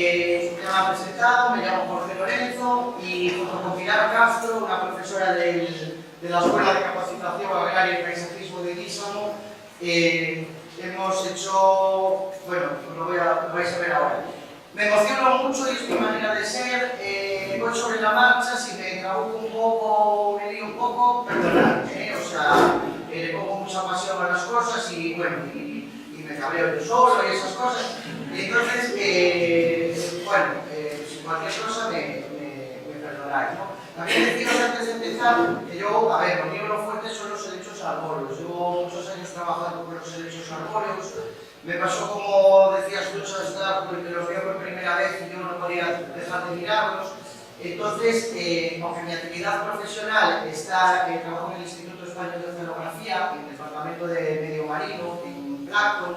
Ya me han presentado, me llamo Jorge Lorenzo y junto con Pilar Castro, una profesora de la Escuela de Capacitación Agraria y Paisajismo de Guísamo, hemos hecho, bueno, lo vais a ver ahora. Me emociono mucho y es mi manera de ser, voy sobre la marcha, si me trabuco un poco, me lío un poco, perdonadme, o sea, le pongo mucha pasión a las cosas y bueno, y me cabreo yo solo y esas cosas. Y entonces, bueno, si cualquier cosa me perdonáis, ¿no? También deciros antes de empezar que yo, a ver, lo mío lo fuerte son los helechos arbóreos. Llevo muchos años trabajando con los helechos arbóreos. Me pasó, como decías tú, porque los veo por primera vez y yo no podía dejar de mirarlos. Entonces, aunque mi actividad profesional está, trabajo en el Instituto Español de Oceanografía, en el Departamento de Medio Marino, en Plancton,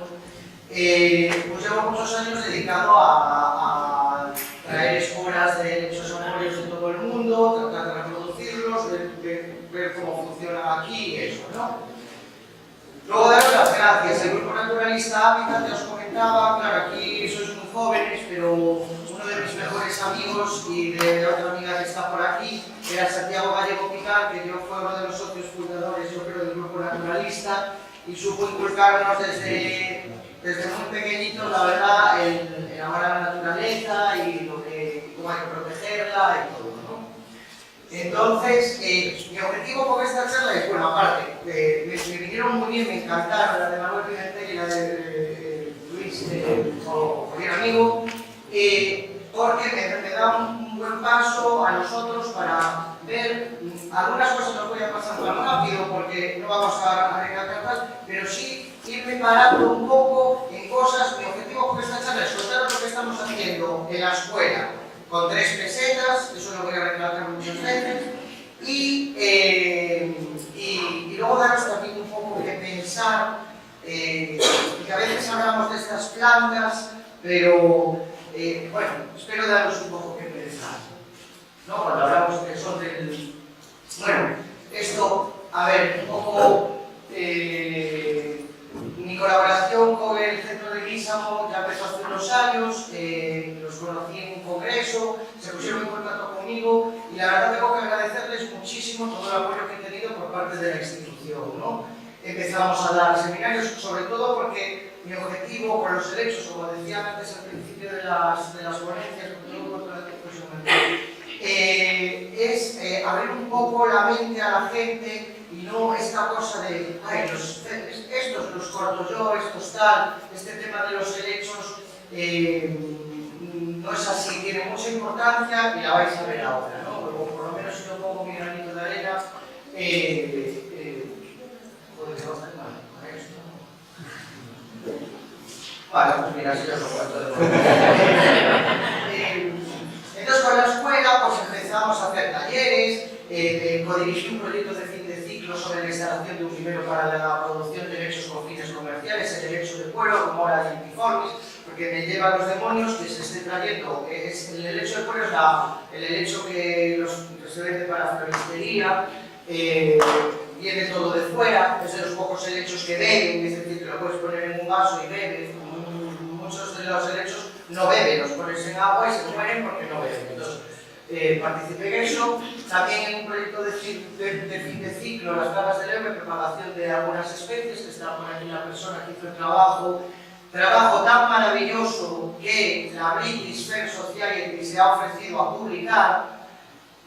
pues llevo muchos años dedicado a traer esporas de helechos arbóreos de todo el mundo, tratar de reproducirlos, ver cómo funciona aquí y eso, ¿no? Luego daros las gracias. El Grupo Naturalista Hábitat, ya os comentaba, claro, aquí sois muy jóvenes, pero uno de mis mejores amigos y de otra amiga que está por aquí era Santiago Gallego Picar, que yo fue uno de los socios fundadores, yo creo, del Grupo Naturalista, y supo inculcarnos desde muy pequeñitos, la verdad, el amor a la naturaleza y cómo hay que protegerla y todo, ¿no? Entonces, mi objetivo con esta charla es, bueno, aparte, me vinieron muy bien, me encantaron la de Manuel Pimentel y la de Luis, o cualquier amigo, porque me da un buen paso a nosotros para ver, algunas cosas nos voy a pasar más rápido porque no vamos a recalcar, pero sí irme parando un poco en cosas. Mi objetivo con esta charla es contaros lo que estamos haciendo en la escuela, con 3 pesetas, eso lo voy a recalcar muchas veces, y luego daros también un poco de pensar, que a veces hablamos de estas plantas, pero bueno, espero daros un poco que pensar, ¿no? Cuando hablamos que son del... Bueno, esto, a ver, un poco... mi colaboración con el Centro de Guísamo ya empezó hace unos años, los conocí en un congreso, se pusieron en contacto conmigo y la verdad tengo que agradecerles muchísimo todo el apoyo que he tenido por parte de la institución, ¿no? Empezamos a dar seminarios, sobre todo porque mi objetivo con los helechos, como decía antes al principio de las ponencias, es abrir un poco la mente a la gente y no esta cosa de, ay, estos los corto yo, estos tal, este tema de los helechos no es así, tiene mucha importancia y la vais a ver ahora, ¿no? Pero por lo menos si yo pongo mi granito de arena, puede ser bastante mal para esto, ¿no? Vale, pues mira, si yo lo cuento de nuevo. Entonces con la escuela pues empezamos a hacer talleres, codirigí un proyecto de fin de ciclo sobre la instalación de un vivero para la producción de helechos con fines comerciales, el helecho de cuero, como ahora Dimpiformis, porque me lleva a los demonios que se esté trayendo. El helecho de cuero es el helecho que se vende para floristería, viene todo de fuera, es de los pocos helechos que beben, es decir, que lo puedes poner en un vaso y bebes. Muchos de los helechos no beben, los pones en agua y se mueren porque no beben. Entonces, participé en eso, también en un proyecto de fin de ciclo, las plagas de leve, propagación de algunas especies, que está por aquí la persona que hizo el trabajo tan maravilloso que la British Fair Society se ha ofrecido a publicar.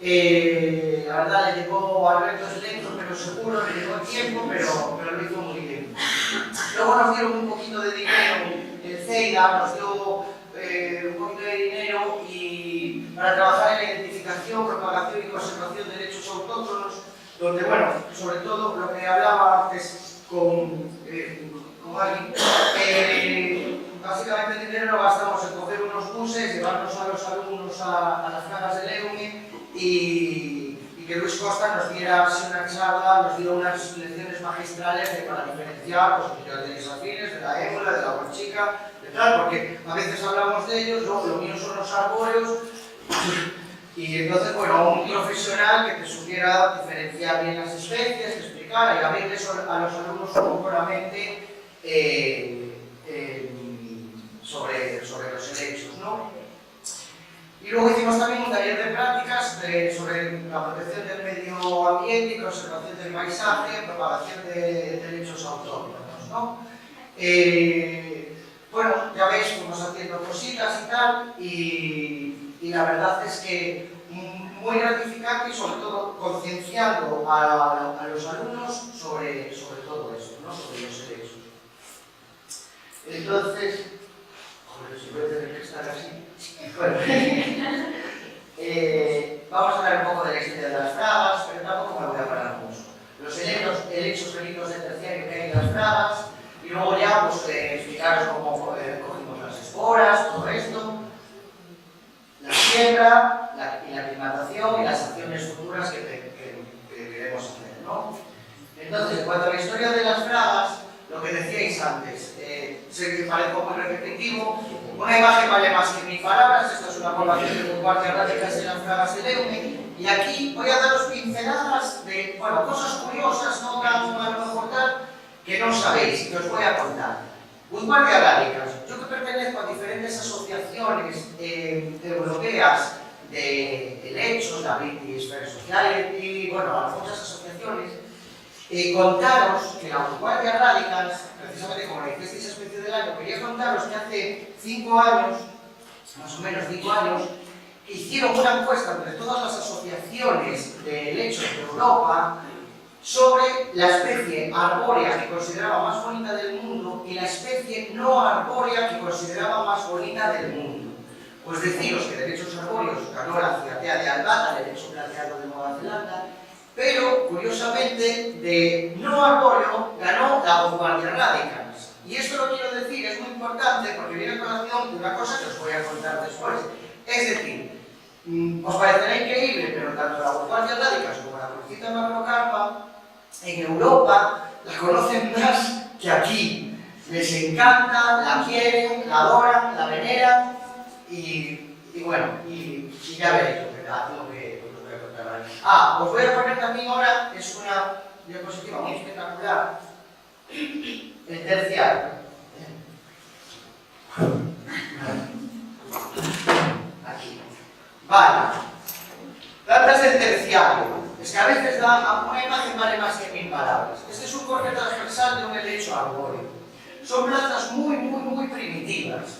La verdad le llevó a retos lentos, pero seguro, le llevó tiempo, pero lo hizo muy bien. Luego nos dieron un poquito de dinero, el CEIDA nos dio un poquito de dinero para trabajar en la identificación, propagación y conservación de derechos autóctonos, donde, bueno, sobre todo lo que hablaba antes con alguien, básicamente el dinero lo gastamos en coger unos buses, llevarnos a los alumnos a las plagas del EUME y que Luis Costa nos diera una charla, nos dio unas lecciones magistrales para diferenciar los de isafines, de la ébola, de la borchica, de tal, porque a veces hablamos de ellos, ¿no? Lo mío son los arbóreos, y entonces, bueno, un profesional que te supiera diferenciar bien las especies, que explicara y abrirles a los alumnos un poco la mente sobre los helechos, ¿no? Y luego hicimos también un taller de prácticas sobre la protección del medio ambiente y conservación del paisaje, propagación de derechos autóctonos, ¿no? Bueno, ya veis, fuimos haciendo cositas y tal, y la verdad es que muy gratificante y sobre todo concienciando a los alumnos sobre todo eso, ¿no? Sobre los derechos. Entonces, joder, si voy a tener que estar así. Bueno, vamos a hablar un poco de la historia de las fragas, pero tampoco me voy a parar mucho. Los helechos felinos del terciario que hay en las fragas, y luego ya pues, explicaros cómo cogimos las esporas, todo esto, la siembra, y la aclimatación y las acciones futuras que queremos hacer, ¿no? Entonces, en cuanto a la historia de las fragas, lo que decíais antes, sé que parezco muy repetitivo, una imagen vale más que 1000 palabras. Esta es una población de guardias radicales en las fragas de Leume, y aquí voy a daros pinceladas de, bueno, cosas curiosas, no tan a lo mejor tal, que no sabéis, que os voy a contar. Guardias radicales, yo que pertenezco a diferentes asociaciones europeas de helechos, la British Fair Society, bueno, a muchas asociaciones, contaros que la Guardias Radicals, precisamente como la hicisteis especie del año, quería contaros que hace 5 años, más o menos 5 años, hicieron una encuesta entre todas las asociaciones de helechos de Europa sobre la especie arbórea que consideraba más bonita del mundo y la especie no arbórea que consideraba más bonita del mundo. Pues deciros que de helechos arbóreos ganó la ciatea de Albata, el helecho plateado de Nueva Zelanda, pero, curiosamente, de no arbóreo ganó la Guardias Radicals. Y esto lo quiero decir, es muy importante porque viene a colación de una cosa que os voy a contar después. Es decir, os parecerá increíble, pero tanto la Guardias Radicals como la Crucita Macrocarpa en Europa la conocen más que aquí. Les encanta, la quieren, la adoran, la veneran y bueno, y ya veréis lo que os voy a contar ahora. Os voy a poner también ahora, es una diapositiva muy espectacular, el terciario. Aquí. Vale. Plantas del terciario. Es que a veces una imagen vale más que 1000 palabras. Este es un corte transversal de un helecho arbóreo. Son plantas muy primitivas.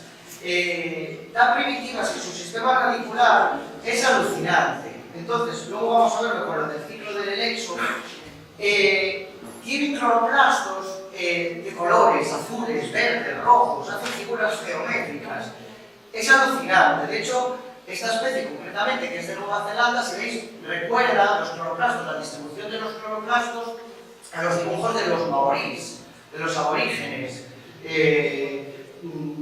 Tan primitivas que su sistema radicular es alucinante. Entonces, luego vamos a verlo con lo del ciclo del helecho. Tienen cloroplastos de colores azules, verdes, rojos, hacen figuras geométricas. Es alucinante. De hecho, esta especie concretamente, que es de Nueva Zelanda, si veis, recuerda los cloroplastos, la distribución de los cloroplastos a los dibujos de los maorís, de los aborígenes.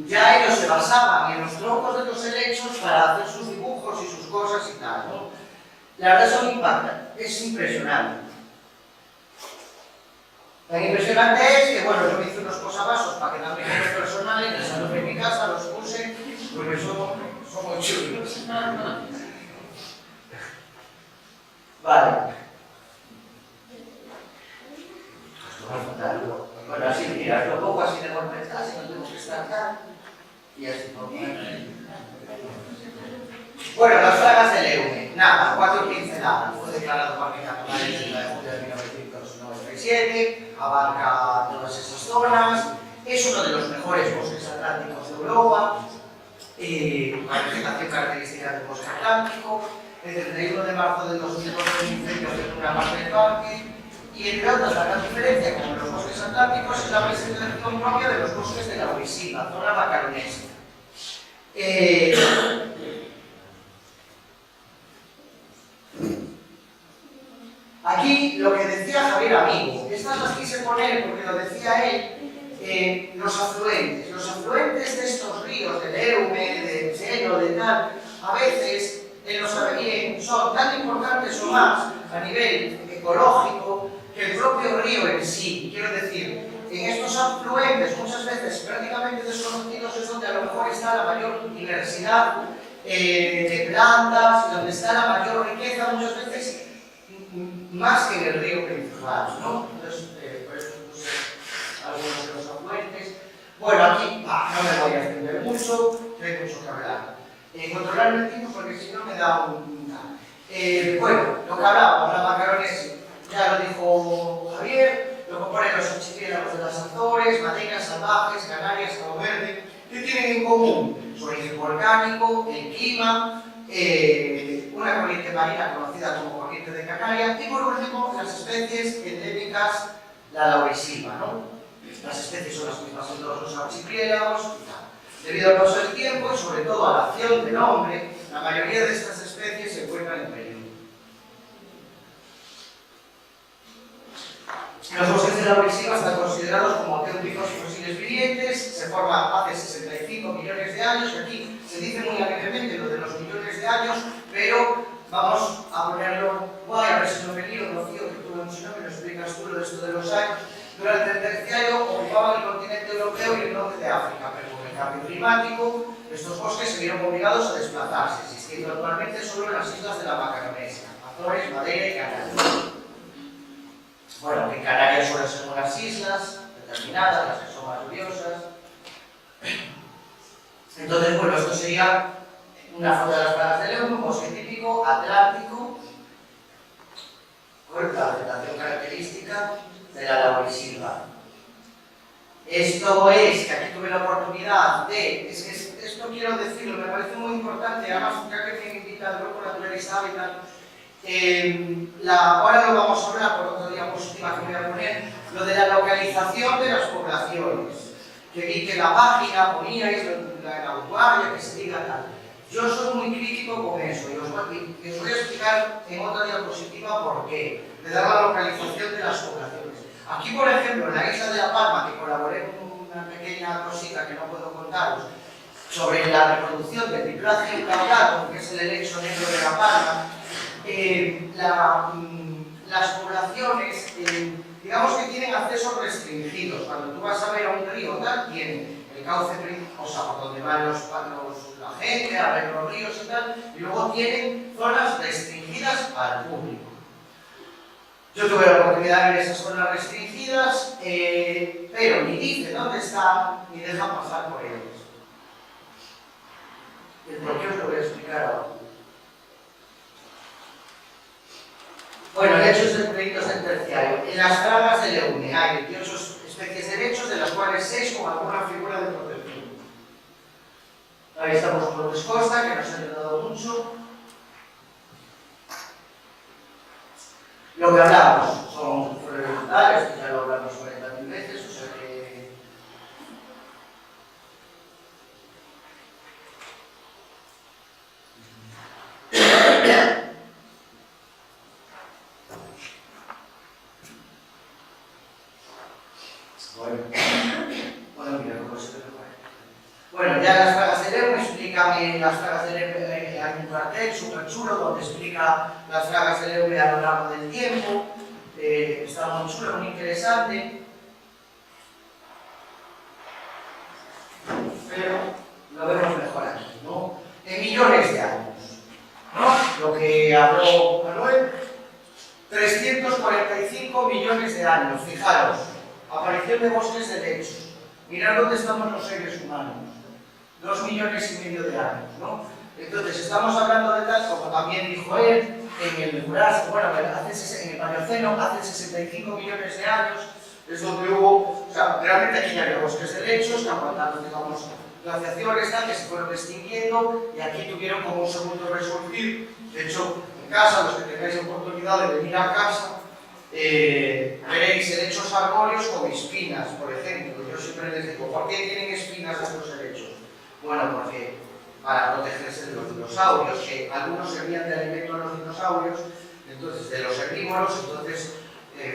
Ya ellos se basaban en los troncos de los helechos para hacer sus dibujos y sus cosas y tal, ¿no? La verdad son impactantes, es impresionante. Tan impresionante es que, bueno, yo me hice unos posavasos para que también los personales en el salón de mi casa los puse, porque son muy chulos. Vale. Bueno, así, mira, lo pongo así de golpe, así no tengo que estar acá. Y así pongo. Bueno, las fragas de Leume. Nada, 4 pinceladas. Fue declarado Parque Nacional el 30 de julio de 1997, abarca todas esas zonas, es uno de los mejores bosques atlánticos de Europa, la vegetación característica del bosque atlántico. El 31 de marzo del 2012 el incendio afectó una parte del parque, y entre otras, la gran diferencia con los bosques atlánticos es la preservación propia de los bosques de la Huisila, zona macaronesa. Aquí lo que decía Javier Amigo, estas las quise poner porque lo decía él, los afluentes de estos ríos, de Leume, de Chelo, de tal, a veces, él lo sabe bien, son tan importantes o más a nivel ecológico que el propio río en sí. Quiero decir, en estos afluentes, muchas veces prácticamente desconocidos, es donde a lo mejor está la mayor diversidad de plantas, donde está la mayor riqueza, muchas veces más que en el río principal, ¿no? Entonces, por eso puse algunos de los afluentes. Bueno, aquí no me voy a extender mucho, hay mucho que hablar. controlar el tiempo porque si no me da un... bueno, lo que hablábamos, la Macaronesia, ya lo dijo Javier, lo componen los archipiélagos de las Azores, Madeira, Salvajes, Canarias, Cabo Verde. ¿Qué tienen en común? Su origen volcánico, el clima, una corriente marina conocida como corriente de Canaria y por último las especies endémicas, la laurisilva, ¿no? Las especies son las mismas en todos los archipiélagos y tal. Debido al paso del tiempo y sobre todo a la acción del hombre, la mayoría de estas especies se encuentran en peligro. Los bosques de laurisilva están considerados como auténticos fósiles vivientes, se forman hace 65 millones de años, y aquí se dice muy alegremente lo de los millones de años, pero vamos a ponerlo guay, a ver si no me lío, Rocío, que tú me lo explicas tú lo de esto de los años. Durante el terciario ocupaban el continente europeo y el norte de África, pero con el cambio climático, estos bosques se vieron obligados a desplazarse, existiendo actualmente solo en las islas de la Macaronesia, Azores, Madeira y Canarias. Bueno, en Canarias suelen ser unas islas determinadas, las que son más lluviosas. Entonces, bueno, esto sería una foto de las plagas de León, un bosque típico atlántico, con la vegetación característica de la laurisilva. Esto es, que aquí tuve la oportunidad de, esto quiero decirlo, me parece muy importante, además ya que me invita el grupo Naturalista Habitat, ahora lo vamos a hablar por otra diapositiva que voy a poner, lo de la localización de las poblaciones, que vi que la página poníais en la usuaria, que se diga tal. Yo soy muy crítico con eso y os voy a explicar en otra diapositiva por qué, de dar la localización de las poblaciones. Aquí, por ejemplo, en la isla de La Palma, que colaboré con una pequeña cosita que no puedo contaros, sobre la reproducción del Diplagio caudado, que es el helecho negro de La Palma, las poblaciones, digamos que tienen accesos restringidos. Cuando tú vas a ver a un río, tal, tienen el cauce, o sea, por donde van la gente, a ver los ríos y tal, y luego tienen zonas restringidas al público. Yo tuve la oportunidad de ver esas zonas restringidas, pero ni dicen dónde están, ni dejan pasar por ellas. El por qué os lo voy a explicar ahora. Bueno, lechos de proyectos del terciario. En las fragas de Leune hay 28 especies de lechos, de las cuales 6 con alguna figura de protección. Ahí estamos con López Costa, que nos ha ayudado mucho. Lo que hablamos son flores vegetales, que ya lo hablamos 40.000 veces, o sea que... Bueno, mira cómo se ve. Bueno, ya las fragas de León explican las fragas de León, hay un cartel súper chulo donde explica las fragas de León a lo largo del tiempo. Está muy chulo, muy interesante. Pero lo vemos mejor aquí, ¿no? En millones de años, ¿no? Lo que habló Manuel, 345 millones de años, fijaros, aparición de bosques de lechos. Mirad dónde estamos los seres humanos, 2,5 millones de años, ¿no? Entonces, estamos hablando de tal, como también dijo él, en el Jurásico, bueno, en el Paleoceno, hace 65 millones de años, es donde hubo, o sea, realmente aquí ya había bosques de lechos, que aguantaron, digamos, glaciaciones, que se fueron extinguiendo, y aquí tuvieron como un segundo resurgir. De hecho, en casa, los que tengáis oportunidad de venir a casa, veréis helechos arbóreos con espinas, por ejemplo. Yo siempre les digo, ¿por qué tienen espinas estos helechos? Bueno, porque para protegerse de los dinosaurios, que algunos servían de alimento a los dinosaurios, entonces de los herbívoros, entonces,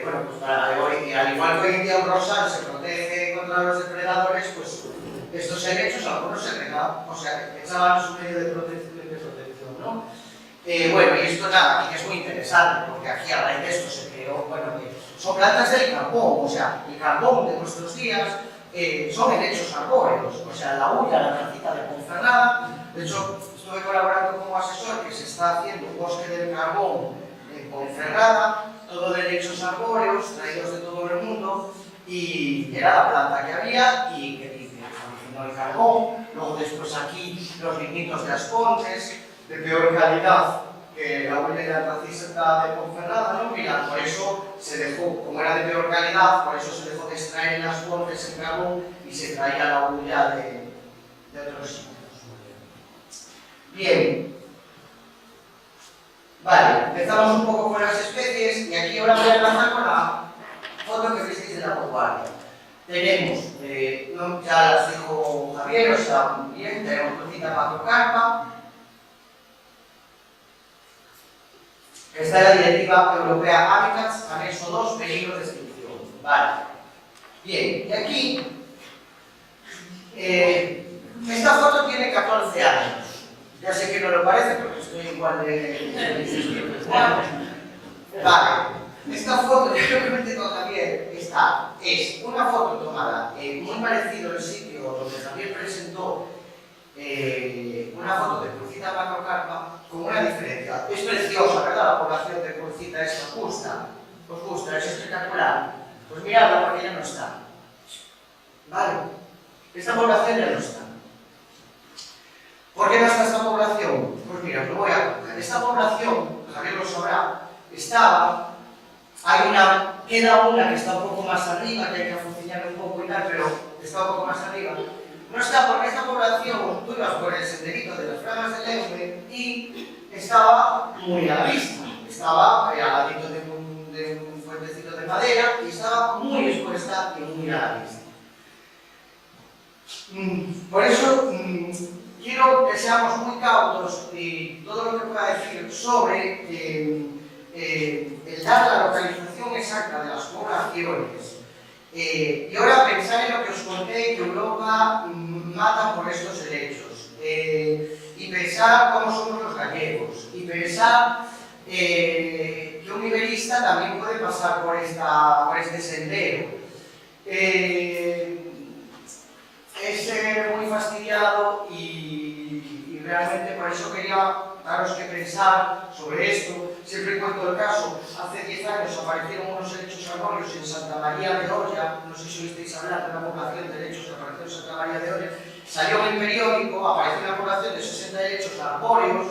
bueno, pues al igual que hoy en día un rosal se protege contra los depredadores, pues estos helechos algunos se regaban, o sea, echaban su medio de protección, ¿no? Bueno, y esto nada, aquí es muy interesante, porque aquí a raíz de esto se creó, bueno, son plantas del carbón, o sea, el carbón de nuestros días son helechos arbóreos, o sea, la hulla, la tercita de Ponferrada. De hecho, estuve colaborando como asesor que se está haciendo un bosque del carbón en Ponferrada, todo de helechos arbóreos, traídos de todo el mundo, y era la planta que había y que dice, originó el carbón. Luego después aquí los lignitos de las Pontes, de peor calidad que la huella de antracita de Ponferrada, ¿no? Mira, por eso se dejó, como era de peor calidad, por eso se dejó de extraer en las Pontes el carbón y se traía la huella de otros sitios. Bien. Vale, empezamos un poco con las especies y aquí ahora voy a enlazar con la foto que visteis de la vanguardia. Tenemos, ya las dijo Javier, o sea, bien, tenemos Crucita macrocarpa. Está en la Directiva Europea Hábitats, anexo 2, peligro de extinción. Vale. Bien, y aquí, esta foto tiene 14 años. Ya sé que no lo parece porque estoy igual de vale. Esta foto, yo lo comenté con Javier, es una foto tomada muy parecido al sitio donde Javier presentó una foto de Crucita macrocarpa con una diferencia. Es preciosa, ¿verdad? La población de Crucita es justa. ¿Os gusta? Es espectacular. Pues miradla porque ya no está. Vale. Esta población ya no está. ¿Por qué no está esta población? Pues mira, os lo voy a contar. Esta población, Javier lo sabrá, queda una que está un poco más arriba, que hay que afucillar un poco y tal, pero está un poco más arriba. No está porque esta población, tú ibas por el senderito de las Fragas del Eume y estaba muy a la vista. Estaba al ladito de un fuentecito de madera y estaba muy expuesta y muy a la vista. Por eso, quiero que seamos muy cautos y todo lo que pueda decir sobre el dar la localización exacta de las poblaciones. Y ahora pensar en lo que os conté, que Europa mata por estos helechos. Y pensar cómo somos los gallegos. Y pensar que un iberista también puede pasar por este sendero. Es muy fastidiado y realmente por eso quería daros que pensar sobre esto. Siempre cuento el caso, hace 10 años aparecieron unos helechos arbóreos en Santa María de Oria, no sé si oísteis hablar de una población de helechos que apareció en Santa María de Oria, salió en el periódico, apareció una población de 60 helechos arbóreos,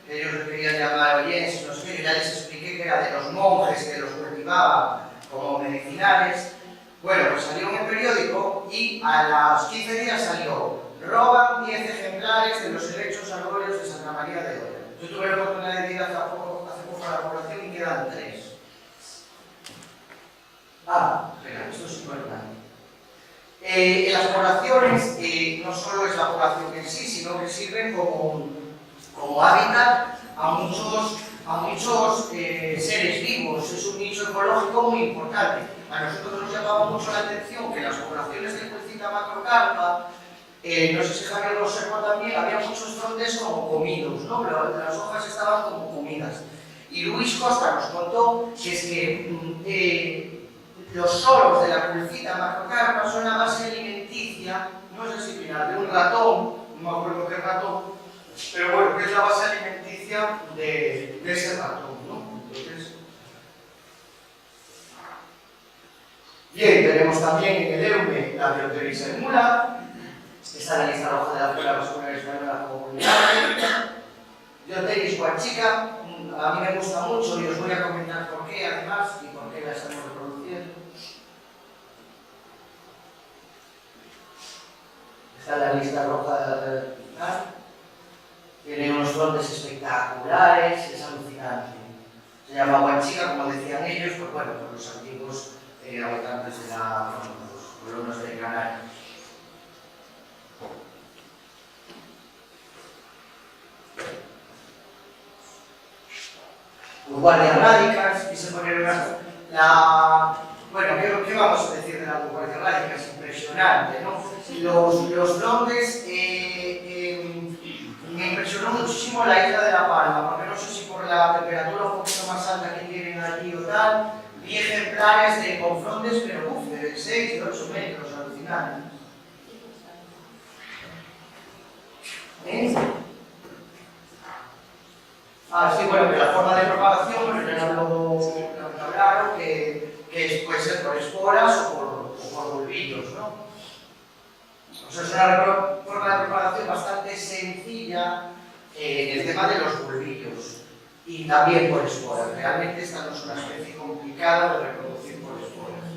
que ellos le querían llamar oyenses, no sé qué, yo ya les expliqué que era de los monjes que los cultivaban como medicinales. Bueno, pues salió en el periódico y a los 15 días salió: roban 10 ejemplares de los helechos arbóreos de Santa María de Oria. Yo tuve la oportunidad de ir hace poco a la población y quedan 3. Espera, esto es importante. En las poblaciones no solo es la población en sí, sino que sirven como hábitat a muchos seres vivos. Es un nicho ecológico muy importante. A nosotros nos llamaba mucho la atención que las poblaciones de Crucita macrocarpa, no sé si Javier lo observó también, había muchos frondes como comidos, ¿no? Pero las hojas estaban como comidas. Y Luis Costa nos contó que es que los soros de la Crucita macrocarpa son la base alimenticia, no sé si final, de un ratón, no me acuerdo qué ratón, pero bueno, que es la base alimenticia de ese ratón, ¿no? Entonces, bien, tenemos también en el Eume la Bioteris emula, está en la lista roja de la Escuela Vascular Española como vulnerable. Bioteris guachica, a mí me gusta mucho y os voy a comentar por qué además y por qué la estamos reproduciendo. Está en la lista roja de la tiene unos frondes espectaculares, es alucinante. Se llama guachica, como decían ellos, pues bueno, por los antiguos habitantes de los colonos de Canarias. Guardias rádicas, y se pone bueno, ¿qué vamos a decir de la guardia rádica? Es impresionante, ¿no? Los frondes, me impresionó muchísimo la isla de La Palma, porque no sé si por la temperatura un poquito más alta que tienen allí o tal, vi ejemplares con frondes, pero de 6, de 8 metros, alucinantes. Sí, bueno, que la forma de propagación, pues ya lo hablaron, que puede ser por esporas o por bulbillos, ¿no? O sea, es una forma de propagación bastante sencilla en el tema de los bulbillos y también por esporas. Realmente esta no es una especie complicada de reproducir por esporas.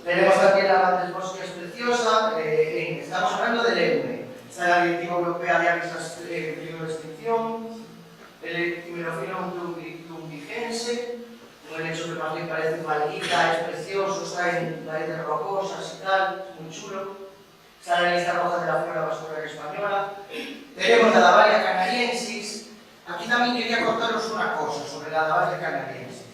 Tenemos también la Grandes Bosques preciosa, estamos hablando del EUNE, está en la Directiva Europea de Aves en peligro de extinción, el Himenophyllum plumbigense, un helecho que más bien parece maldita, es precioso, está en paredes rocosas y tal, muy chulo, está en la lista roja de la flora vascular española. Tenemos la Davalia canariensis. Aquí también quería contaros una cosa sobre la Davalia canariensis.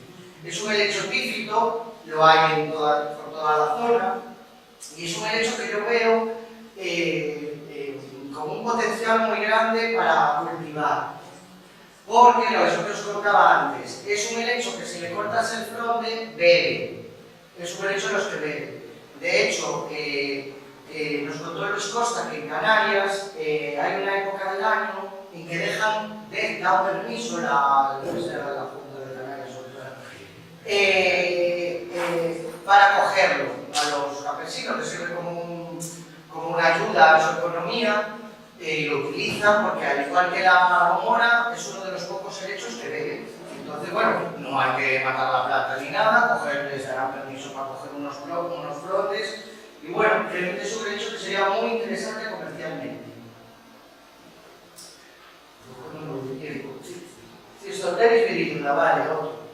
Es un helecho epífito, lo hay por toda la zona, y es un helecho que yo veo con un potencial muy grande para cultivar. Porque, eso que os contaba antes, es un helecho que si le cortas el fronde, bebe. Es un helecho de los que bebe. De hecho, nos contó Luis Costa que en Canarias hay una época del año en que da un permiso la Junta de Canarias para cogerlo a los campesinos, les sirve como una ayuda a su economía. Lo utilizan porque, al igual que la mora, es uno de los pocos helechos que beben. Entonces, bueno, no hay que matar la planta ni nada, les darán permiso para coger unos brotes. Y bueno, realmente es un helecho que sería muy interesante comercialmente. Cistoteris viridula, vale, otro.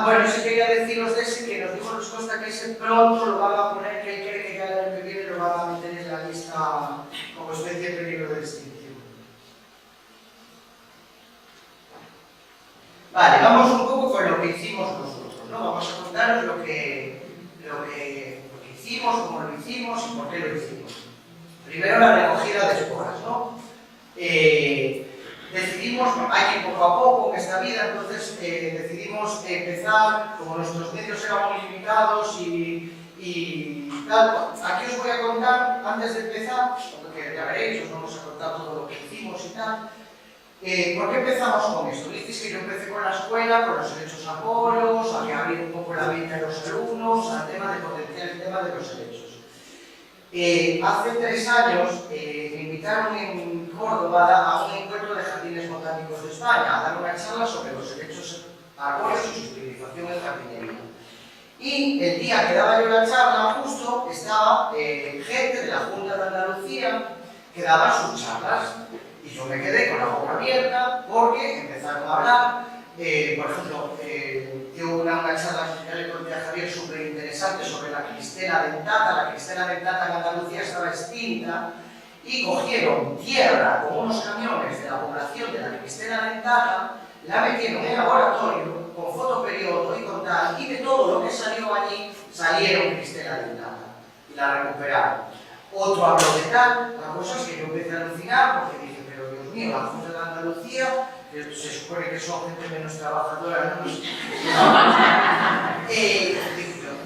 Bueno, sí quería deciros de ese que nos dijo Luis Costa que ese pronto lo van a poner, que él cree que ya el año que viene lo van a meter en la lista como especie en peligro de extinción. Vale, vamos un poco con lo que hicimos nosotros, ¿no? Vamos a contaros lo que hicimos, cómo lo hicimos y por qué lo hicimos. Primero la recogida de esporas, ¿no? Decidimos, hay que ir poco a poco en esta vida, entonces decidimos empezar, como nuestros medios eran muy limitados y tal. Aquí os voy a contar, antes de empezar, porque ya veréis, os vamos a contar todo lo que hicimos y tal. ¿Por qué empezamos con esto? Dices que yo empecé con la escuela, con los helechos apolos, a que abrir un poco la mente a los alumnos, al tema de potenciar el tema de los helechos. Hace 3 años me invitaron en Córdoba a un encuentro de jardines botánicos de España a dar una charla sobre los helechos arbóreos y su utilización en jardinería. Y el día que daba yo la charla, justo estaba gente de la Junta de Andalucía que daba sus charlas. Y yo me quedé con la boca abierta porque empezaron a hablar. Por ejemplo, dio una charla que ya le conté a Javier súper interesante sobre la cristera dentata. La cristera dentata en Andalucía estaba extinta y cogieron tierra con unos camiones de la población de la cristera dentata, la metieron en el laboratorio con fotoperiodo y con tal, y de todo lo que salió allí salieron cristera dentata y la recuperaron. Otro habló de tal, la cosa es que yo empecé a alucinar porque dije, pero Dios mío, la Junta de Andalucía, que se supone que son gente menos trabajadora, ¿no?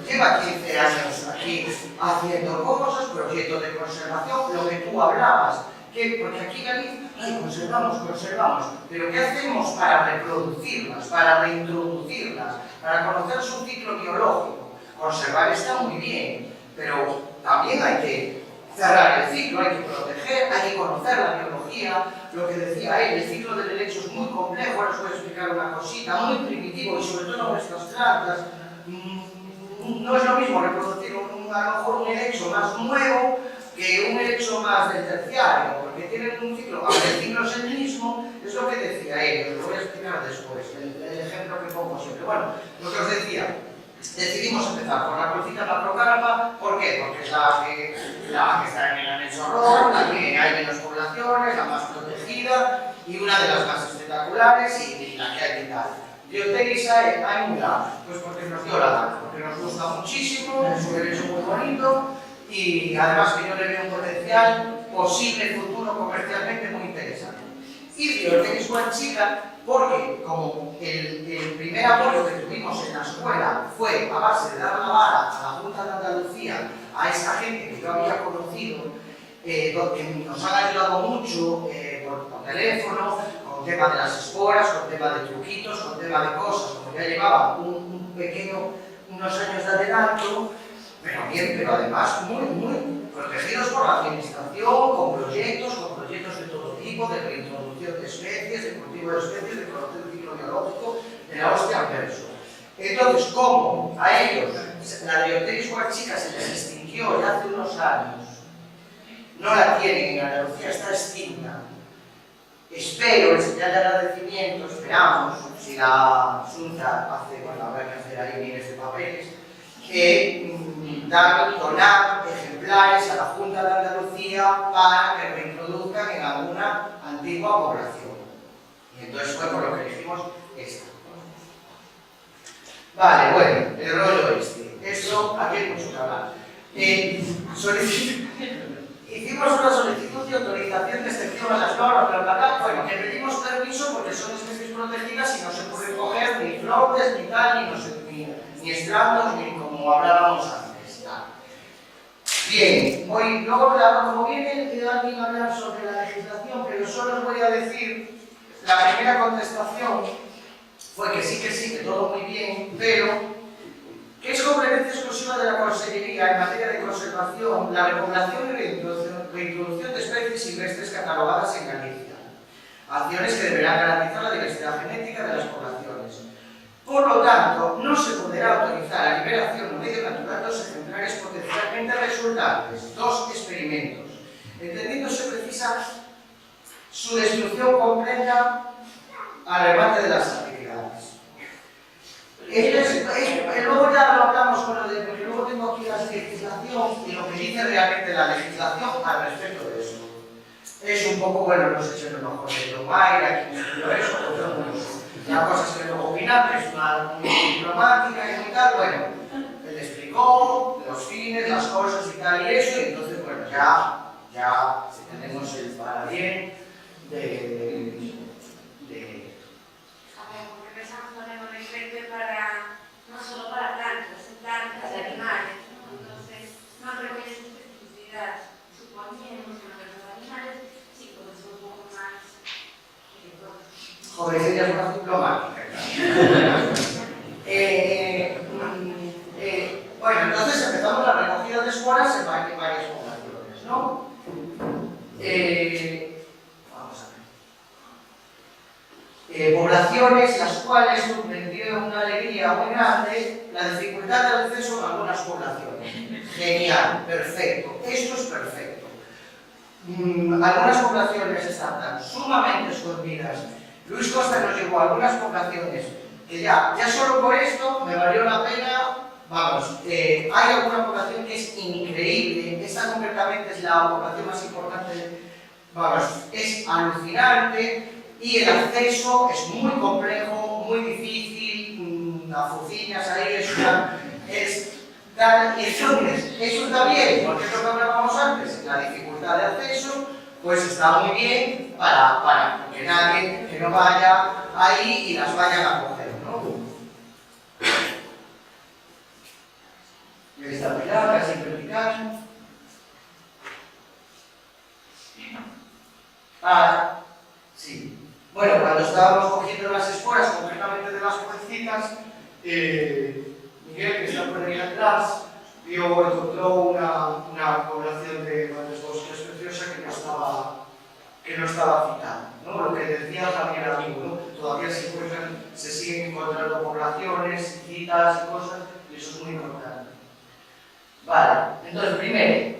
Lleva 15 años aquí haciendo cosas, proyectos de conservación, lo que tú hablabas, porque aquí en Galicia, conservamos, pero ¿qué hacemos para reproducirlas, para reintroducirlas, para conocer su ciclo biológico? Conservar está muy bien, pero también hay que cerrar el ciclo, hay que proteger, hay que conocer la biología, lo que decía él, el ciclo del helecho es muy complejo, ahora os voy a explicar una cosita, muy primitivo y sobre todo nuestras plantas. No es lo mismo reproducir a lo mejor un helecho más nuevo que un helecho más del terciario, porque tienen un ciclo, aunque el ciclo es el mismo, es lo que decía él, os lo voy a explicar después, el ejemplo que pongo siempre. Bueno, lo que os decía, decidimos empezar con la Crucita macrocarpa. ¿Por qué? Porque es la que está en el anexo rojo, la que hay menos poblaciones, la más protegida y una de las más espectaculares y la que hay que dar. Dioteris aemula, pues porque nos dio la gana, porque nos gusta muchísimo, es un helecho muy bonito y además que yo le veo un potencial posible futuro comercialmente muy interesante. Y Dioteris guanchica, porque como el primer apoyo que tuvimos en la escuela fue a base de dar la vara a la Junta de Andalucía, a esta gente que yo había conocido, que nos han ayudado mucho por teléfono, con tema de las esporas, con tema de truquitos, con tema de cosas, como ya llevaba unos años de adelanto, pero bien, pero además muy protegidos por la administración, con proyectos de todo tipo, de reintroducción de especies, de cultivo de especies, de conocer el ciclo biológico, de la hostia verso. Entonces, como a ellos la Diopteris huarchica se les extinguió ya hace unos años, no la tienen en Andalucía, está extinta. Espero, en señal de agradecimiento, esperamos, si la Junta hace, bueno, habrá que hacer ahí miles de papeles, que donar ejemplares a la Junta de Andalucía para que reintroduzcan en alguna antigua población. Y entonces fue por lo que elegimos esta. Vale, bueno, el rollo este. Eso, aquí hay mucho que hablar. Hicimos una solicitud de autorización de excepción a las normas, bueno, que pedimos permiso porque son especies protegidas y no se puede coger ni flores, ni tal, ni estratos, ni como hablábamos antes. Tal. Bien, hoy luego, como viene alguien a hablar sobre la legislación, pero solo os voy a decir, la primera contestación fue que sí, que todo muy bien, pero que es competencia exclusiva de la Consellería en materia de conservación, la repoblación y reintroducción de especies silvestres catalogadas en Galicia. Acciones que deberán garantizar la diversidad genética de las poblaciones. Por lo tanto, no se podrá autorizar la liberación en medio natural de los ejemplares potencialmente resultantes, 2 experimentos, entendiéndose precisa su destrucción completa al remate de las actividades. Luego ya lo hablamos con lo de, porque luego tengo aquí la legislación y lo que dice realmente la legislación al respecto de eso. Es un poco, bueno, no sé si es lo mejor de Tomay, aquí me estudió eso, pues yo no sé. La cosa es que luego opinar, que es una muy diplomática y muy tal, bueno, él explicó los fines, las cosas y tal y eso, y entonces, bueno, ya tenemos el para bien de no solo para plantas, animales, entonces no creo que haya especificidad, suponiendo que los animales sí puede ser un poco más joder, ella es más diplomática. Bueno, entonces empezamos la recogida de esporas en varias poblaciones, ¿no? Vamos a ver. Poblaciones las cuales sorprendió una alegría muy grande la dificultad de acceso en algunas poblaciones. Genial, perfecto, esto es perfecto. Algunas poblaciones están tan sumamente escondidas. Luis Costa nos llevó a algunas poblaciones que ya solo por esto me valió la pena. Vamos, hay alguna población que es increíble, esta concretamente es la población más importante, vamos, es alucinante. Y el acceso es muy complejo, muy difícil, afucinas ahí, es tal, y entonces, eso está bien, porque es lo que hablábamos antes, la dificultad de acceso, pues está muy bien para que nadie que no vaya ahí y las vayan a coger, ¿no? Esta pilar, casi vertical. Sí. Bueno, cuando estábamos cogiendo las esporas, concretamente de las jueguecitas, Miguel, que está por ahí atrás, encontró una población de grandes bosques preciosa que no estaba citada, ¿no? Lo que decía Javier amigo, ¿no? Todavía se siguen encontrando poblaciones, citas y cosas, y eso es muy importante. Vale, entonces primero,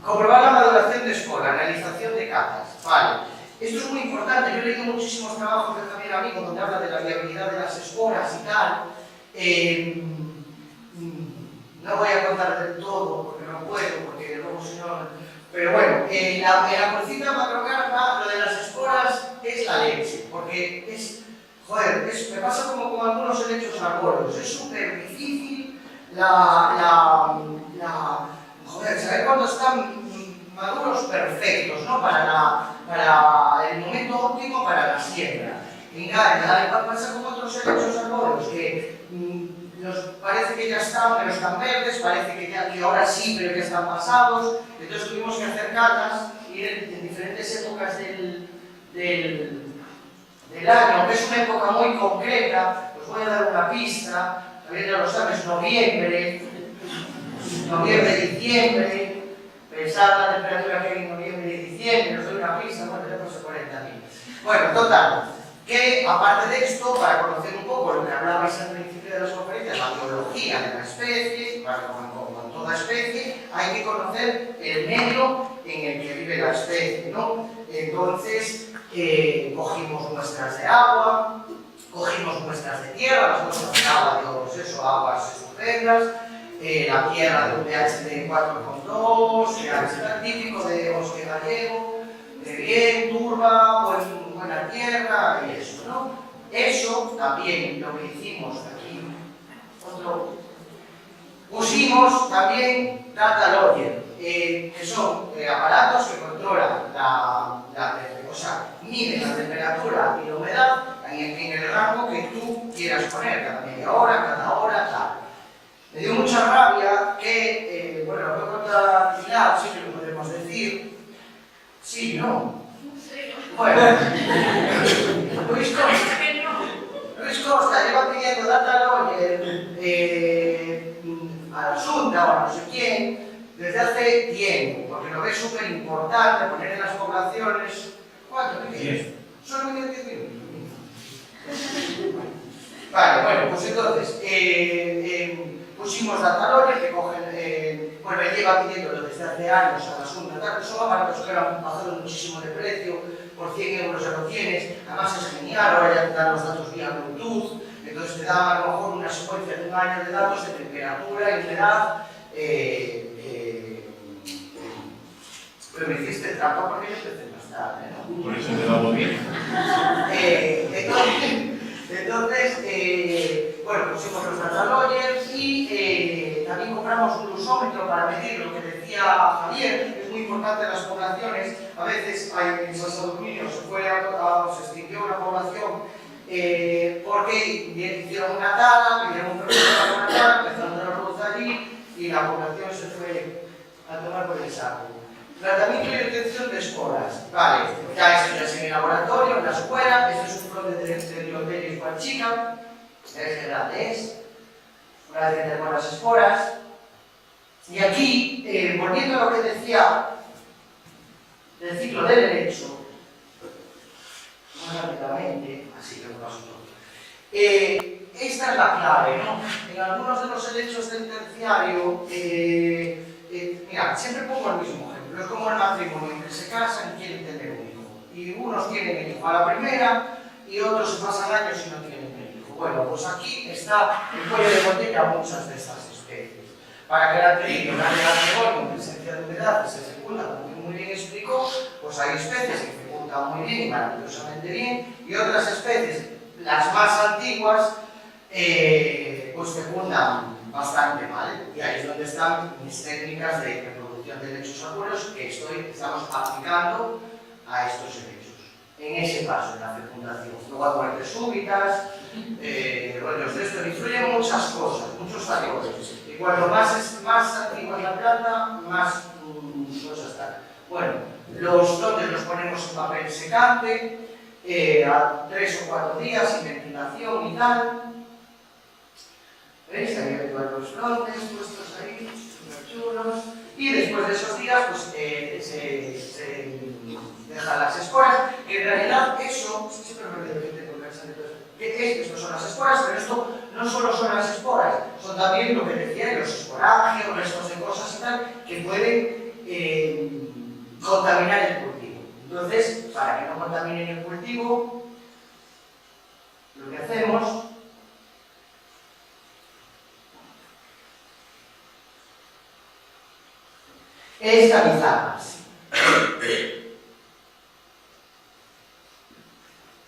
comprobar la maduración de espora, realización de catas. Vale. Esto es muy importante. Yo he leído muchísimos trabajos de Javier Amigo donde habla de la viabilidad de las esporas y tal. No voy a contar del todo porque no puedo, porque luego si no... Pero bueno, la porcina macrocarpa, lo de las esporas es la leche, porque es... Joder, me pasa como con algunos helechos arbóreos. Es súper difícil joder, saber cuándo están maduros perfectos, ¿no? Para el momento óptimo para la siembra. Igual pasa con otros helechos arbóreos que parece que ya están, pero están verdes, parece que ya, y ahora sí, pero que están pasados. Entonces tuvimos que hacer catas, ir en diferentes épocas del año, que es una época muy concreta, pues voy a dar una pista, también ya lo sabes, noviembre, diciembre, pensad la temperatura que hay en noviembre y diciembre, os doy una pista, bueno, tenemos 40.000. Bueno, total, que aparte de esto, para conocer un poco lo que hablabais al principio de las conferencias, la biología de la especie, como en toda especie, hay que conocer el medio en el que vive la especie, ¿no? Entonces, cogimos muestras de agua, cogimos muestras de tierra, las muestras de agua, digo, pues eso, aguas estupendas, la tierra de un pH de 4,2, pH típico de bosque gallego, de bien, turba, buena tierra y eso, ¿no? Eso también lo que hicimos aquí, pusimos también data logger, que son aparatos que controlan o sea, miden la temperatura y la humedad en el rango que tú quieras poner, cada media hora, cada hora, tal. Me dio mucha rabia que, bueno, lo voy a contar al final, sí que lo podemos decir. Sí, ¿no? Bueno, Luis Costa lleva pidiendo data logger a la Junta o a no sé quién desde hace tiempo, porque lo ve súper importante poner en las poblaciones. ¿Cuánto quieres? Solo me dio 10 minutos. Vale, bueno, pues entonces, pusimos data logger que cogen, bueno, él lleva pidiéndolo desde hace años a la Junta, tal, son aparatos que han bajado muchísimo de precio, por 100 euros ya lo tienes, además es genial, ahora ya te dan los datos vía Bluetooth, entonces te da a lo mejor una secuencia de un año de datos de temperatura y humedad. Pero me hiciste trampa porque yo empecé más tarde, ¿no? Por eso te va muy bien. Entonces, bueno, pusimos los data loggers y también compramos un lusómetro para medir lo que decía Javier. Es muy importante en las poblaciones. A veces en San Sadurnino se extinguió una población porque hicieron una tala, pidieron un permiso para una tala, empezaron a dar luz allí y la población se fue a tomar por el saco. Tratamiento y obtención de esporas. Vale, ya eso ya es en el laboratorio, en la escuela. Este es un flor de Triloteris guachica. ¿Qué grande es? Una de tener buenas esporas. Y aquí, volviendo a lo que decía del ciclo del helecho, muy rápidamente, así que lo paso todo. Esta es la clave, ¿no? En algunos de los helechos del terciario, mira, siempre pongo el mismo ejemplo. Es como el matrimonio en que se casan y quieren tener un hijo. Y unos tienen el hijo a la primera y otros se pasan años y no tienen el hijo. Bueno, pues aquí está el cuello de botella a muchas de estas especies. Para que la trilla, una relación en presencia de humedad que se fecunda, como muy bien explicó, pues hay especies que fecundan muy bien y maravillosamente bien, y otras especies, las más antiguas, pues fecundan bastante mal. Y ahí es donde están mis técnicas de reproducción de helechos acuáticos que estamos aplicando a estos helechos. En ese paso, en la fecundación. Luego hay muertes súbitas, rollos de esto, influyen muchas cosas, muchos factores. Y cuanto más antigua es la planta, más cosas están. Bueno, los lotes los ponemos en papel secante, a 3 o 4 días, sin ventilación y tal. ¿Veis? Ahí hay los flotes puestos ahí, súper chulos. Y después de esos días, pues se dejan las esporas. Que en realidad eso, siempre me olvido que tengo que pensar en todo esto. Esto son las esporas, pero esto no solo son las esporas, son también lo que decía, los esporangios, restos de cosas y tal, que pueden contaminar el cultivo. Entonces, para que no contaminen el cultivo, lo que hacemos es tamizarlas.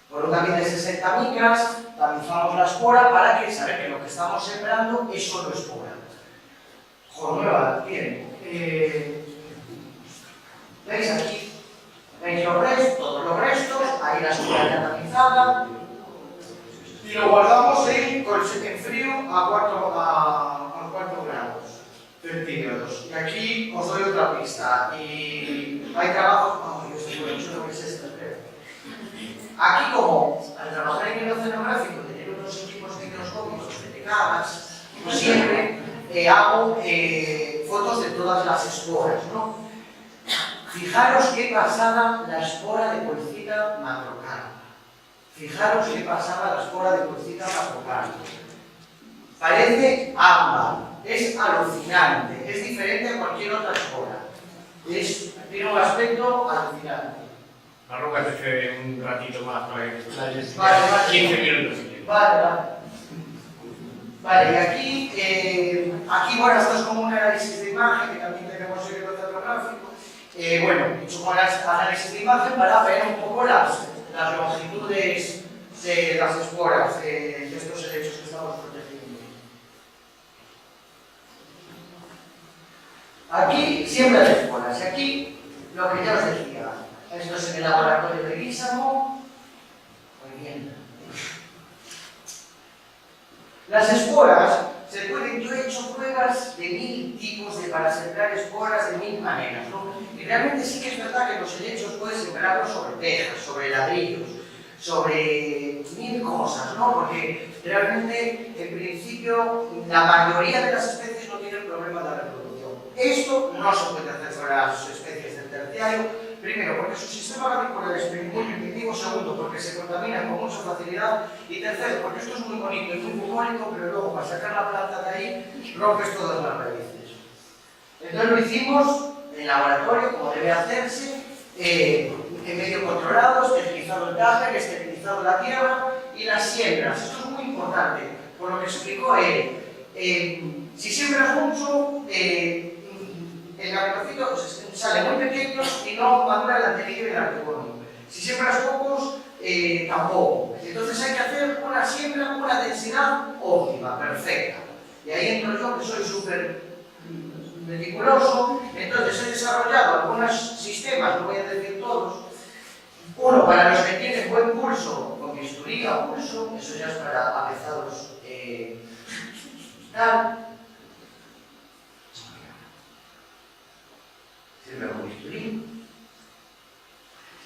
Por un tamiz de 60 micras, tamizamos la espora para que saber que lo que estamos sembrando es solo espora. Nueva tiene. ¿Veis aquí? ¿Veis los restos? Todos los restos, ahí la espora ya tamizada. Y lo guardamos en frío a 4 grados centígrados. Y aquí os doy otra pista. Y hay trabajos, yo estoy muy mucho lo que es esto, creo. Aquí, como al trabajar en el oceanográfico, tener unos equipos microscópicos secadas, siempre hago fotos de todas las esporas, ¿no? Fijaros qué pasaba la espora de Colcita macrocarpa. Fijaros qué pasaba la espora de Colcita macrocarpa. Parece ámbar, es alucinante, es diferente a cualquier otra espora. Tiene un aspecto alucinante. Arrógate un ratito más para que explayes. Vale. 15 minutos. Vale. Vale, y aquí, bueno, esto es como un análisis de imagen, que también tenemos en el fotográfico. Bueno, he hecho un análisis de imagen para ver un poco las longitudes de las esporas de estos helechos que estamos protegiendo. Aquí siembra de esporas, y aquí lo que ya os decía, esto es en el laboratorio de Guísamo. Muy bien. Las esporas se pueden, yo he hecho pruebas de 1000 tipos para sembrar esporas de 1000 maneras, ¿no? Y realmente sí que es verdad que los helechos puedes sembrarlos sobre tejas, sobre ladrillos, sobre 1000 cosas, ¿no? Porque realmente, en principio, la mayoría de las especies no tienen problema de reproducción. Esto no se puede hacer con las especies del terciario. Primero, porque su sistema agrícola es muy primitivo. Segundo, porque se contamina con mucha facilidad. Y tercero, porque esto es muy bonito y muy bucólico, pero luego para sacar la planta de ahí, rompes todas las raíces. Entonces lo hicimos en laboratorio, como debe hacerse, en medio controlado, esterilizado el táper, esterilizado la tierra y las siembras. Esto es muy importante, por lo que explicó él. Si siembras mucho, el gametofito sale muy pequeño y no madura el antenillo y el artegonio. Si siembras pocos, tampoco. Entonces hay que hacer una siembra, una densidad óptima, perfecta. Y ahí entro yo, que soy súper meticuloso. Entonces he desarrollado algunos sistemas, no voy a decir todos. Uno para los que tienen buen pulso, con bisturí a pulso, eso ya es para avezados tal.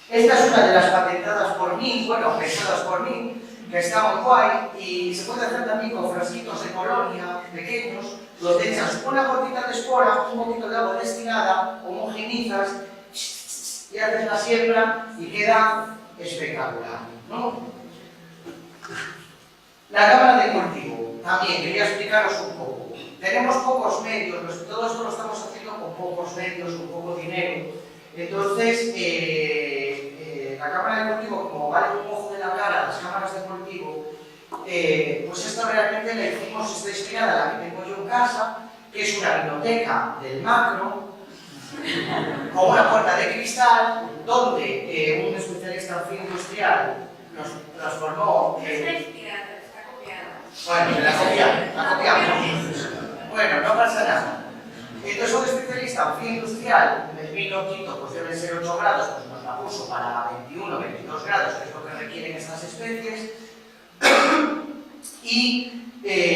Esta es una de las patentadas por mí, bueno, pensadas por mí, que está muy guay, y se puede hacer también con frasquitos de colonia pequeños, donde echas una gotita de espora, un poquito de agua destilada, homogenizas, y haces la siembra y queda espectacular, ¿no? La cámara de cultivo, también quería explicaros un poco. Tenemos pocos medios, todo esto lo estamos haciendo con pocos medios, con poco dinero. Entonces, la cámara de cultivo, como vale un ojo de la cara las cámaras de cultivo, pues esta realmente la hicimos, está inspirada en la que tengo yo en casa, que es una biblioteca del macro, con una puerta de cristal, donde un especialista en física industrial nos transformó Está inspirada, está copiada. bueno, la copiamos. Bueno, no pasa nada. Entonces un especialista en física industrial del vino tinto, pues deben ser 8 grados, pues nos la puso para 21, 22 grados, que es lo que requieren estas especies. Y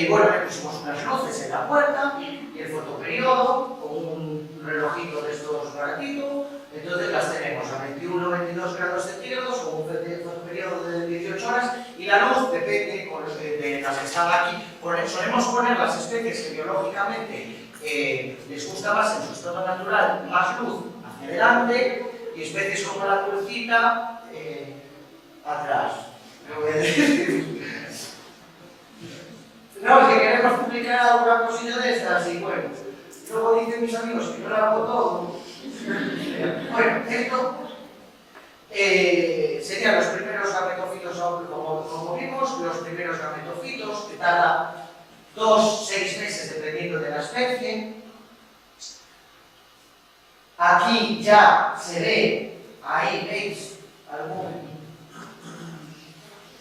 bueno, le pusimos unas luces en la puerta y el fotoperiodo con un relojito de estos baratitos. Entonces las tenemos a 21, 22 grados centígrados con un fotoperiodo de 18 horas y la luz depende de las que están aquí. Solemos poner las especies que biológicamente les gusta más en su estado natural, más luz hacia adelante, y especies como la Colcita atrás. No, que queremos publicar alguna cosilla de estas y bueno, luego dicen mis amigos que yo lo hago todo. Bueno, esto serían los primeros gametofitos, como vimos, los primeros gametofitos, que tarda 2-6 meses dependiendo de la especie. Aquí ya se ve, ahí veis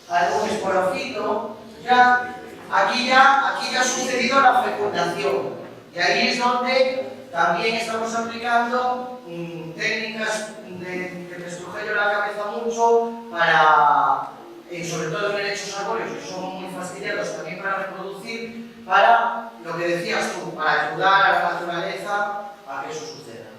algún esporofito, aquí ya ha sucedido la fecundación. Y ahí es donde también estamos aplicando técnicas que me estrujé yo la cabeza mucho para, sobre todo en helechos arbóreos, que son muy fastidiados también para reproducir, para lo que decías tú, para ayudar a la naturaleza a que eso suceda.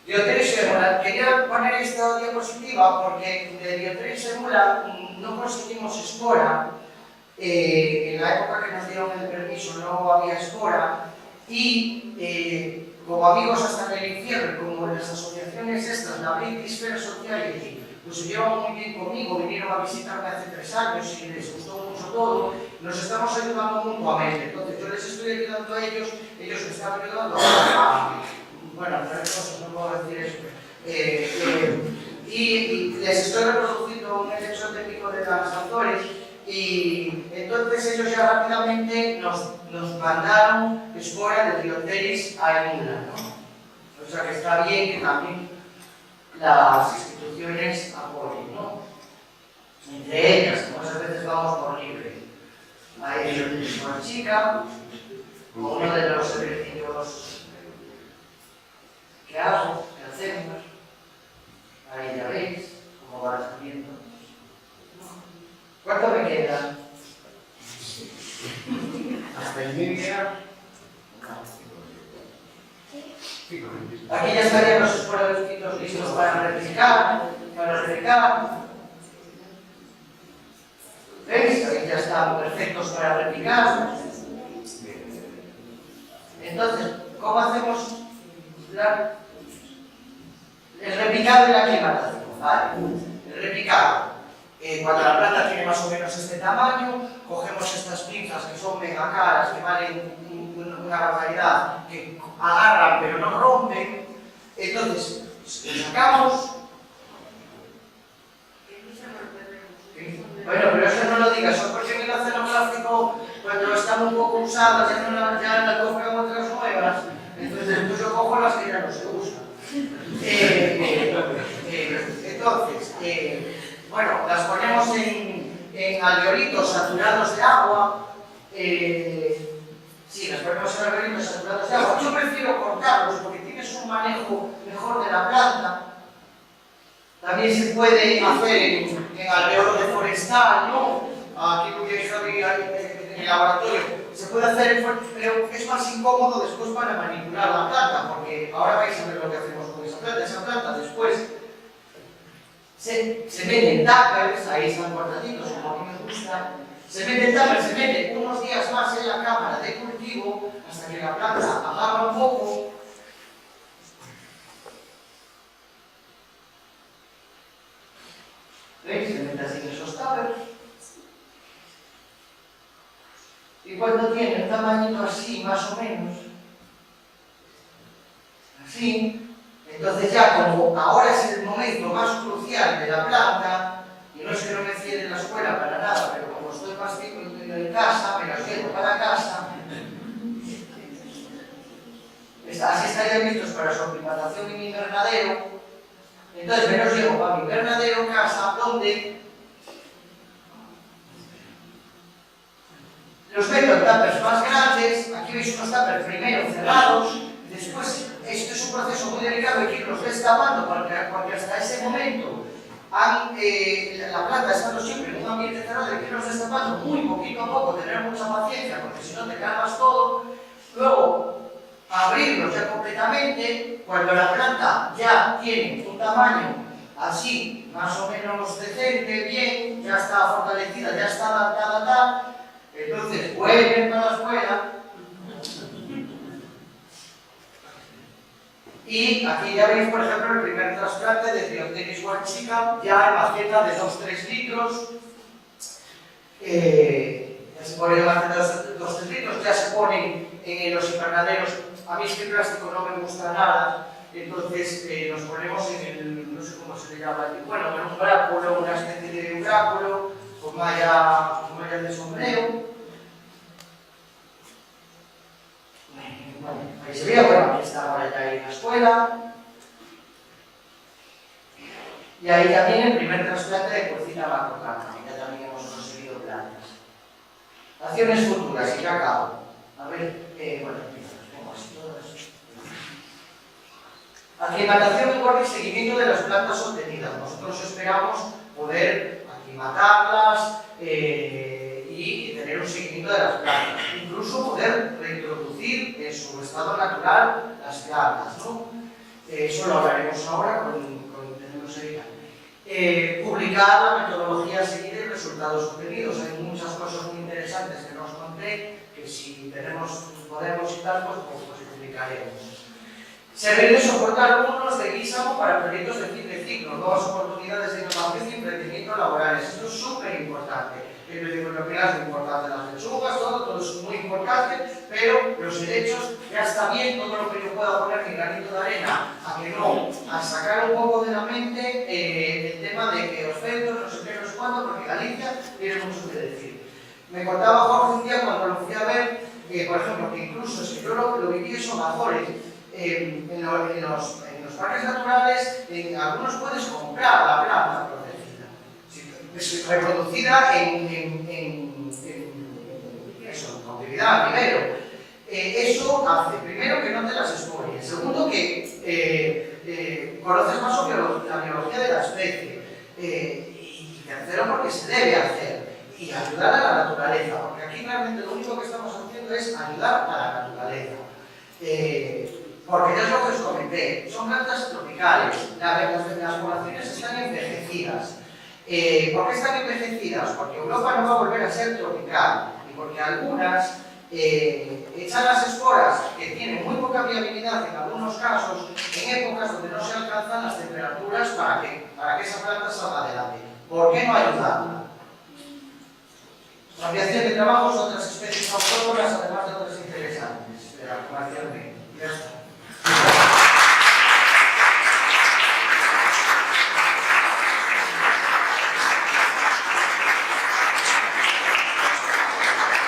Dioteris semula, quería poner esta diapositiva porque de Dioteris semula no conseguimos espora en la época que nos dieron el permiso no había espora y como amigos hasta en el infierno, como las asociaciones estas, la British Fair Society, pues se llevan muy bien conmigo, vinieron a visitarme hace 3 años y les gustó mucho todo, nos estamos ayudando mutuamente. Entonces yo les estoy ayudando a ellos, ellos me están ayudando a bueno, a hacer cosas, no puedo decir eso. Y les estoy reproduciendo un helecho técnico de las Azores y entonces ellos ya rápidamente nos mandaron espora de Dioteris a Emula, ¿no? O sea que está bien que también las instituciones apoyen, ¿no? Entre ellas, muchas veces vamos por libre. Hay una chica, como uno de los ejercicios que hago, que hacemos, ahí ya veis cómo va saliendo. ¿Cuánto me queda? Hasta el media. Aquí ya estarían los esporadosquitos listos para replicar, ¿Veis? Ahí ya están perfectos para replicar. Entonces, ¿cómo hacemos el replicado y la aclimatación? Vale. El replicado. Cuando la planta tiene más o menos este tamaño, cogemos estas pinzas que son mega caras, que valen una barbaridad, que agarran pero no rompen. Entonces, sacamos. Bueno, pero eso no lo digas, eso porque en el oceanográfico, cuando están un poco usadas, ya las cogen otras nuevas, entonces después yo cojo las que ya no se usan. Entonces, bueno, las ponemos en alveolitos saturados de agua. Sí, las ponemos en alveolitos saturados de agua. Yo prefiero cortarlos porque tienes un manejo mejor de la planta. También se puede hacer en alveolo de forestal, ¿no? Aquí lo que en el laboratorio. Se puede hacer, pero es más incómodo después para manipular la planta, porque ahora vais a ver lo que hacemos con esa planta. Esa planta después se mete en tuppers, ahí están cortaditos, como a mí me gusta. Se mete en tuppers, se mete unos días más en la cámara de cultivo hasta que la planta agarra un poco. ¿Veis? Se mete así en esos tuppers. Y cuando tiene un tamañito así, más o menos, así, entonces ya como ahora es el momento más crucial de la planta, y no es que no me fíe de la escuela para nada, pero como estoy más tiempo en casa, me las llevo para casa, así estarían listos para su aclimatación en mi invernadero. Entonces me los llevo para mi invernadero casa, donde los meto en tuppers más grandes. Aquí veis unos tuppers primero cerrados, después esto es un proceso muy delicado, hay que irlos destapando porque hasta ese momento la planta estando siempre en un ambiente cerrado, hay que irlos destapando muy poquito a poco, tener mucha paciencia porque si no te cargas todo. Luego abrirlos ya completamente cuando la planta ya tiene un tamaño así, más o menos decente, bien, ya está fortalecida, ya está adaptada tal. Entonces vuelven para afuera y aquí ya veis, por ejemplo, el primer trasplante de Dioteris guanchica, ya en maceta de 2-3 litros. Ya se ponen en maceta de 2-3 litros, ya se ponen en los invernaderos. A mí este plástico no me gusta nada, entonces nos ponemos en el, no sé cómo se le llama, bueno, un bráculo, una especie de bráculo, con malla de sombrero. Bueno, ahí se ve, bueno, aquí está ahora ya en la escuela. Y ahí también el primer trasplante de porcina macrocana, ya también hemos conseguido plantas. Acciones futuras, y ya acabo. A ver, bueno, pongo así todas. Aclimatación, engorde y seguimiento de las plantas obtenidas. Nosotros esperamos poder aclimatarlas y tener un seguimiento de las plantas. Incluso poder reintroducir en su estado natural las plantas, ¿no? Eso lo hablaremos ahora tenemos publicar la metodología a seguir y resultados obtenidos. Hay muchas cosas muy fuentes que nos conté, que si podemos y tal, pues explicaremos. Servir de soporte a alumnos de Guísamo para proyectos de fin de ciclo, nuevas oportunidades de innovación y emprendimiento laborales. Esto es súper importante. El biblioteca es muy importante, las lechugas, todo es muy importante, pero los derechos ya está bien, todo lo que yo pueda poner mi granito de arena, a que no, a sacar un poco de la mente el tema de que los centros, no sé qué, no sé cuándo, porque Galicia tiene mucho que decir. Me contaba Jorge un día cuando lo fui a ver, por ejemplo, que incluso es que yo lo viví eso mejores. En los parques naturales, algunos puedes comprar la planta protegida, es reproducida en cautividad, primero. Eso hace, primero, que no te las expolies, segundo, que conoces más sobre la biología de la especie, y tercero, porque se debe hacer, y ayudar a la naturaleza, porque aquí realmente lo único que estamos haciendo es ayudar a la naturaleza. Porque ya es lo que os comenté, son plantas tropicales, las poblaciones están envejecidas. ¿Por qué están envejecidas? Porque Europa no va a volver a ser tropical y porque algunas echan las esporas que tienen muy poca viabilidad en algunos casos en épocas donde no se alcanzan las temperaturas para que esa planta salga adelante. ¿Por qué no ayudarla? Ampliación de trabajos, otras especies autóctonas